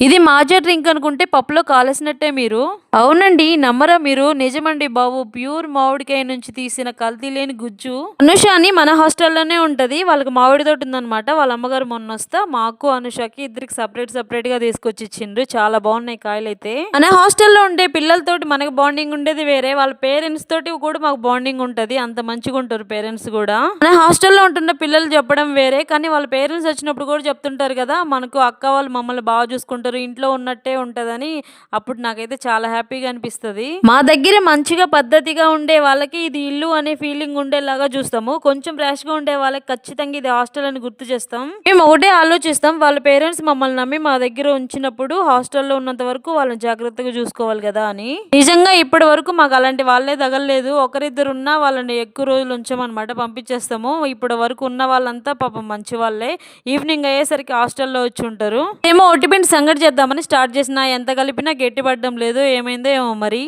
ఇది మాజా డ్రింక్ అనుకుంటే పప్పులో కాలేసినట్టే మీరు. అవునండి, నమ్మరా మీరు? నిజమండి బాబు, ప్యూర్ మామిడికాయ నుంచి తీసిన కల్తీ లేని గుజ్జు. అనుష అని మన హాస్టల్లోనే ఉంటది. వాళ్ళకి మామిడి తోట ఉందనమాట. వాళ్ళ అమ్మగారు మొన్న వస్తా మాకు అనుషకి ఇద్దరికి సపరేట్ గా తీసుకొచ్చి ఇచ్చిండ్రు. చాలా బాగున్నాయి కాయలు అయితే. మన హాస్టల్లో ఉండే పిల్లలతోటి మనకు బాండింగ్ ఉండేది వేరే, వాళ్ళ పేరెంట్స్ తోటి కూడా మాకు బాండింగ్ ఉంటది. అంత మంచిగా ఉంటారు పేరెంట్స్ కూడా. మన హాస్టల్లో ఉంటున్న పిల్లలు చెప్పడం వేరే, కానీ వాళ్ళ పేరెంట్స్ వచ్చినప్పుడు కూడా చెప్తుంటారు కదా, మనకు అక్క వాళ్ళు మమ్మల్ని బాగా చూసుకుంటారు, ఇంట్లో ఉన్నట్టే ఉంటదని. అప్పుడు నాకైతే చాలా హ్యాపీగా అనిపిస్తుంది. మా దగ్గర మంచిగా పద్ధతిగా ఉండే వాళ్ళకి ఇది ఇల్లు అనే ఫీలింగ్ ఉండేలాగా చూస్తాము. కొంచెం ర్యాష్ గా ఉండే వాళ్ళకి ఖచ్చితంగా ఇది హాస్టల్ అని గుర్తు చేస్తాం. మేము ఒకటే ఆలోచిస్తాం, వాళ్ళ పేరెంట్స్ మమ్మల్ని నమ్మి మా దగ్గర ఉంచినప్పుడు హాస్టల్లో ఉన్నంత వరకు వాళ్ళని జాగ్రత్తగా చూసుకోవాలి కదా అని. నిజంగా ఇప్పటి వరకు మాకు అలాంటి వాళ్ళే తగలలేదు. ఒకరిద్దరు ఉన్నా వాళ్ళని ఎక్కువ రోజులు ఉంచమన్నమాట, పంపించేస్తాము. ఇప్పటి వరకు ఉన్న వాళ్ళంతా పాపం మంచి వాళ్ళే. ఈవినింగ్ అయ్యేసరికి హాస్టల్లో వచ్చి ఉంటారు. ఏమో ఒట్టిపిండి సంగటి చేద్దామని స్టార్ట్ చేసిన, ఎంత కలిపినా గట్టిపడడం లేదు. ఏమైందో ఏమో మరి.